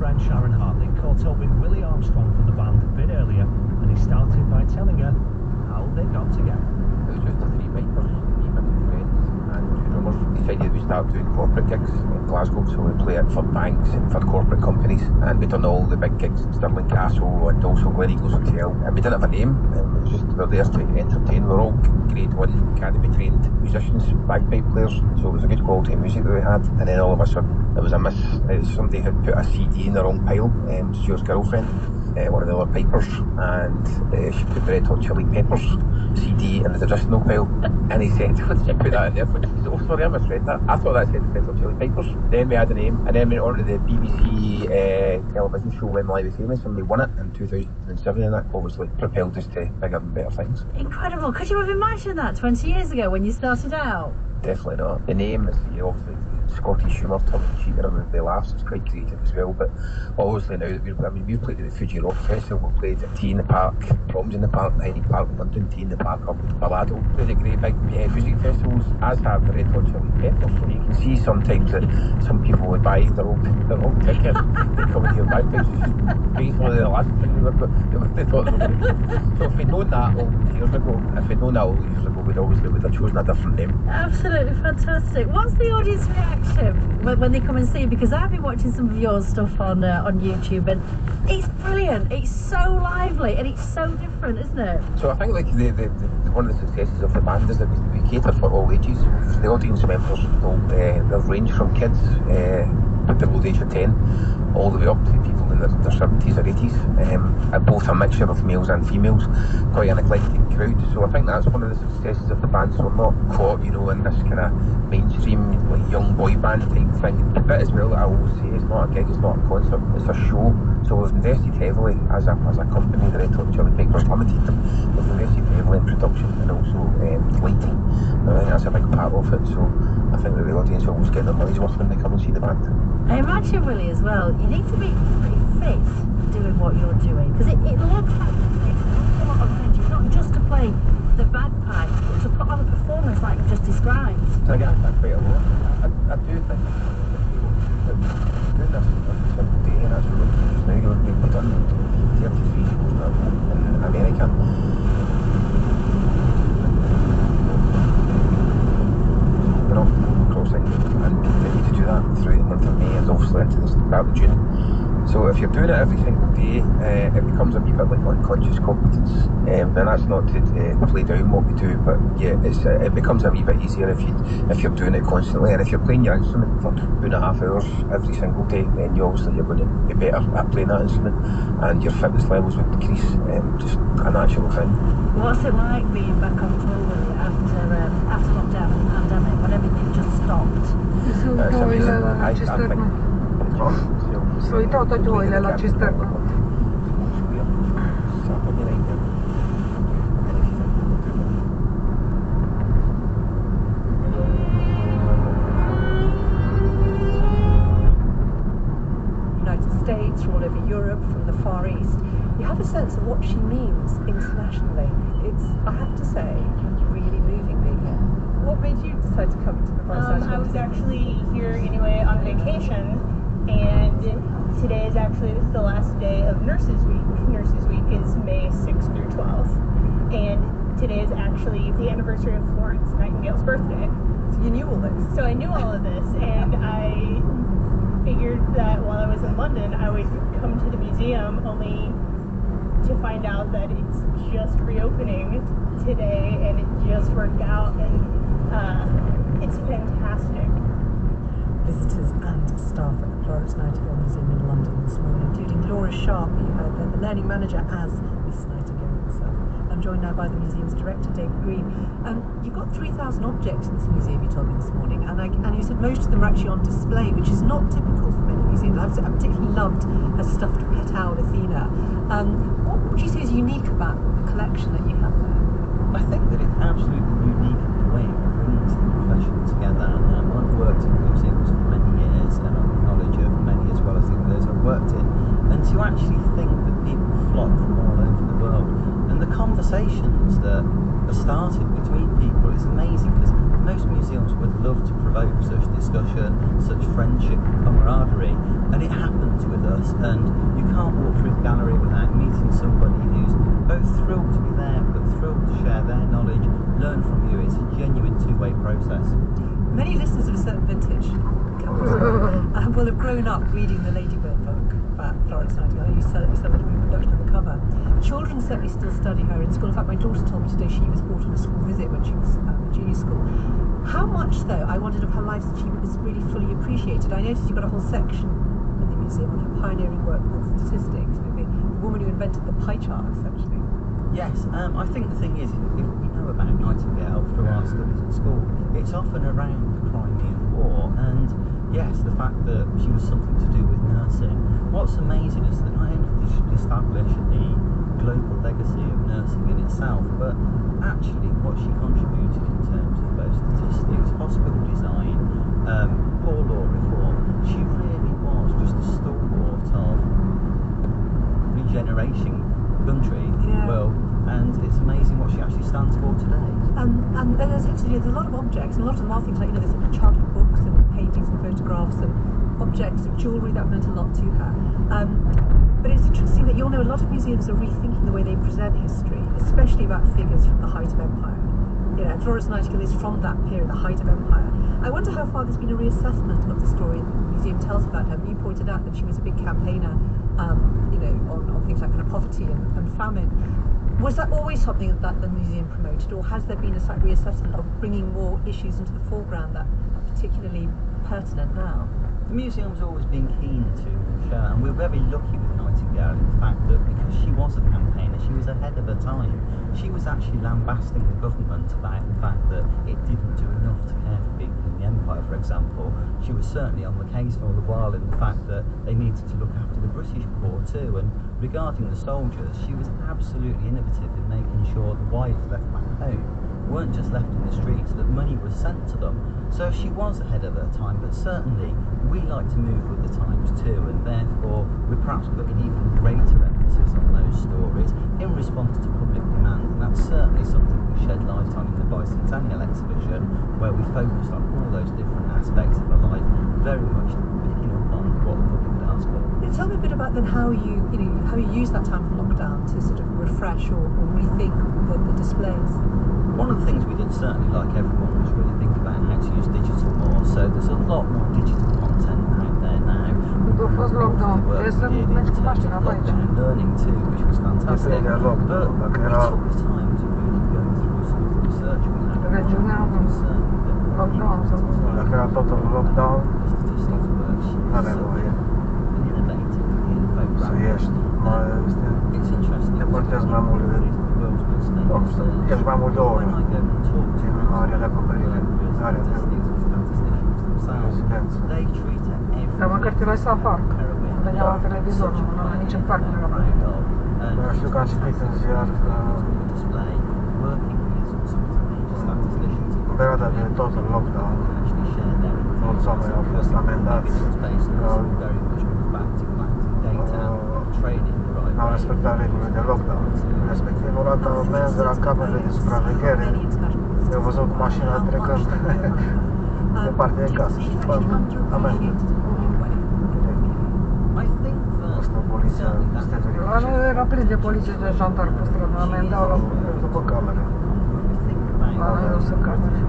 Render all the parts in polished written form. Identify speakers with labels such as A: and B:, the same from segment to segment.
A: friend Sharon Hartley caught up with Willie Armstrong from the band a bit earlier, and he started by telling her how they got together.
B: It was just the three Vipers, me, my two friends, and two drummers. Decided we start doing corporate gigs in Glasgow, so we play it for banks and for corporate companies, and we done all the big gigs in Stirling Castle and also Gleneagles Hotel, and we didn't have a name, and it was just, we were there to entertain. We're all grade 1 academy trained musicians, bagpipe players, so it was a good quality of music that we had. And then all of a sudden it was a miss. Somebody had put a CD in the wrong pile, Stuart's girlfriend, one of the other pipers, and she put the Red Hot Chili Peppers CD in the additional pile, and he said, "What did you put that in there for?" She said, "Oh, sorry, I misread that. I thought that said the Red Hot Chili Peppers." Then we had a name, and then we went on to the BBC television show When Will I Be Famous, and we won it in 2007, and that obviously propelled us to bigger and better things.
C: Incredible. Could you have imagined that 20 years ago when you started out?
B: Definitely not. The name is, obviously Scottish humour, tongue-in-cheek, and everybody laughs. It's quite creative as well. But obviously now that we've played at the Fuji Rock Festival, we played at Tea in the Park, Tom's in the Park, Hyde Park in London, Tea in the Park up in Balado. Played at great big music festivals, as have the Red Hot Chili Peppers. So you can see sometimes that some people would buy their own ticket. They come and hear bagpipes. It's just basically the last thing they thought they were going to do. So if we'd known that all those years ago, we'd have chosen a different name.
C: Absolutely fantastic. What's the audience reaction when they come and see? Because I've been watching some of your stuff on YouTube, and it's brilliant. It's so lively and it's so different, isn't it?
B: So I think like the one of the successes of the band is that we cater for all ages. The audience members, they've ranged from kids below the age of 10 all the way up to people in their 70s or 80s, and both a mixture of males and females, quite an eclectic crowd. So I think that's one of the successes of the band. So we're not caught, in this kind of mainstream like young boy band type thing. The bit as well that I always say, it's not a gig, it's not a concert, it's a show. So we've invested heavily as a company, the Red Hot Chili Peppers Limited. We've invested heavily in production and also lighting. I think that's a big part of it. So I think that the audience always get their money's worth when they come and see the band.
C: I imagine, Willie, as well, you need to be pretty fit doing what you're doing, because it looks like a lot of energy, not just to play the bagpipes, but to put on a performance like you just described.
B: So I get that quite a lot. I do think that doing this every single day, and that's what we're doing now. We've done 33 shows now in America. We're not crossing and continue to do that through the month of May and obviously into the start of June. So if you're doing it every single day, it becomes a wee bit like unconscious competence, and that's not to play down what we do, but yeah, it becomes a wee bit easier if you're doing it constantly. And if you're playing your instrument for 2.5 hours every single day, then you're going to be better at playing that instrument, and your fitness levels would decrease. Just a natural thing. What's it like being back on tour after lockdown and the pandemic, when everything just stopped?
D: Sono i due nella cisterna.
E: United States, from all over Europe, from the Far East. You have a sense of what she means internationally. It's, I have to say, really moving being here. What made you decide to come to the Fireside?
F: I was actually here anyway on vacation, and today is actually the last day of Nurses Week. Nurses Week is May 6th through 12th, and today is actually the anniversary of Florence Nightingale's birthday.
E: So you knew all this?
F: So I knew all of this, and I figured that while I was in London, I would come to the museum, only to find out that it's just reopening today, and it just worked out, and it's fantastic.
E: Visitors and staff at the Florence Nightingale Museum in London this morning, including Laura Sharp, who heard the learning manager as Miss Nightingale herself. I'm joined now by the museum's director, David Green. You've got 3,000 objects in this museum, you told me this morning, and you said most of them are actually on display, which is not typical for many museums. I particularly loved her stuffed pet owl, Athena. What would you say is unique about the collection that you have there?
G: I think that it's absolutely unique in the way it brings the profession together. I've worked in museums for many years, and I've knowledge of many as well as those I've worked in. And to actually think that people flock from all over the world, and the conversations that are started between people is amazing, because most museums would love to provoke such discussion, such friendship and camaraderie, and it happens with us. learn from you. It's a genuine two-way process.
E: Many listeners of a certain vintage will have grown up reading the Ladybird book about Florence Nightingale. You said the reproduction of the cover. Children certainly still study her in school. In fact, my daughter told me today she was brought on a school visit when she was at junior school. How much, though, I wondered, of her life's achievement is really fully appreciated? I noticed you've got a whole section in the museum on her pioneering work called Statistics, the woman who invented the pie chart, essentially.
G: Yes, I think the thing is, if we know about Nightingale through our studies at school, it's often around the Crimean War, and yes, the fact that she was something to do with nursing. What's amazing is that not only did she establish the global legacy of nursing in itself, but actually what she contributed in terms of both statistics, hospital design, poor law reform. She really was just a stalwart of regeneration country, world, and it's amazing what she actually stands for today.
E: And essentially there's a lot of objects, and a lot of them are things like, there's childhood books and paintings and photographs and objects of jewellery that meant a lot to her. But it's interesting that you'll know a lot of museums are rethinking the way they present history, especially about figures from the height of empire. Florence Nightingale is from that period, the height of empire. I wonder how far there's been a reassessment of the story that the museum tells about her. You pointed out that she was a big campaigner, on things like kind of poverty and famine. Was that always something that the museum promoted, or has there been a slight reassessment of bringing more issues into the foreground that are particularly pertinent now?
G: The museum's always been keen to show, and we're very lucky with Nightingale in the fact that because she was a campaigner, she was ahead of her time. She was actually lambasting the government about the fact that it didn't do enough to care for people in the empire, for example. She was certainly on the case for all the while in the fact that they needed to look after the British poor too, and regarding the soldiers, she was absolutely innovative in making sure the wives left back home weren't just left in the streets, that money was sent to them. So she was ahead of her time, but certainly we like to move with the times too, and therefore we're perhaps putting even greater emphasis on those stories in response to public demand, and that's certainly something we shed light on in the Bicentennial exhibition, where we focused on all those different aspects of her life, very much picking up on what the public would ask for.
E: Tell me a bit about then how you use that time for lockdown to sort of refresh or rethink the displays.
G: One of the things we did, certainly like everyone, was really think about how to use digital more. So there's a lot more digital content out there now.
D: După a fost lockdown, trebuie să mergi cu mașina pe aici.
G: And learning too, which was fantastic. But we took the time to really go through some of the research we had.
D: Regiunea lockdown.
H: Dacă era totul lockdown,
G: Statistics work. She
H: nu
G: was
H: are nevoie
G: an innovative
H: să ieși.
G: It's interesting.
H: Te portezi mai mult de ești mai mult de o oră din area de acoperire, area de rezidență.
D: Dar măcar te lăsa în parc. Veneam la televizor, nu am nici în parc.
H: Eu știu că am citit în ziar că în perioada de total lockdown, mulți oameni au fost amendați că n-au respectat regulile de lockdown. Respectiv, au luat amenzi de la camerele de supraveghere. Eu au văzut cu mașina trecând de partea de casă și după amendă. Asta poliția este verifică.
D: La noi era plin de poliție de jandarmi pe stradă, amendau la
H: după camere.
D: La noi nu sunt camere.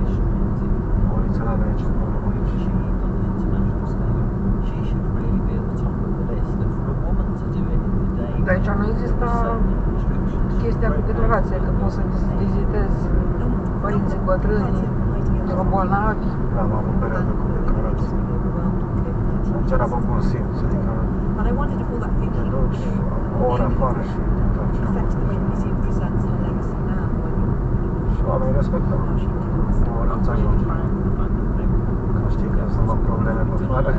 H: Poliția n-avea nicio problemă aici.
D: Dar aici nu există chestia cu declarație, că poți să vizitezi părinții bătrâni, bolnavi.
H: Da, am o perioadă cu declarație. Aici era pe bun simț, adică te duci o oră afară și te întorci. Și oamenii respectau. O oră îți ajunge. Că știi că sunt probleme pe afară.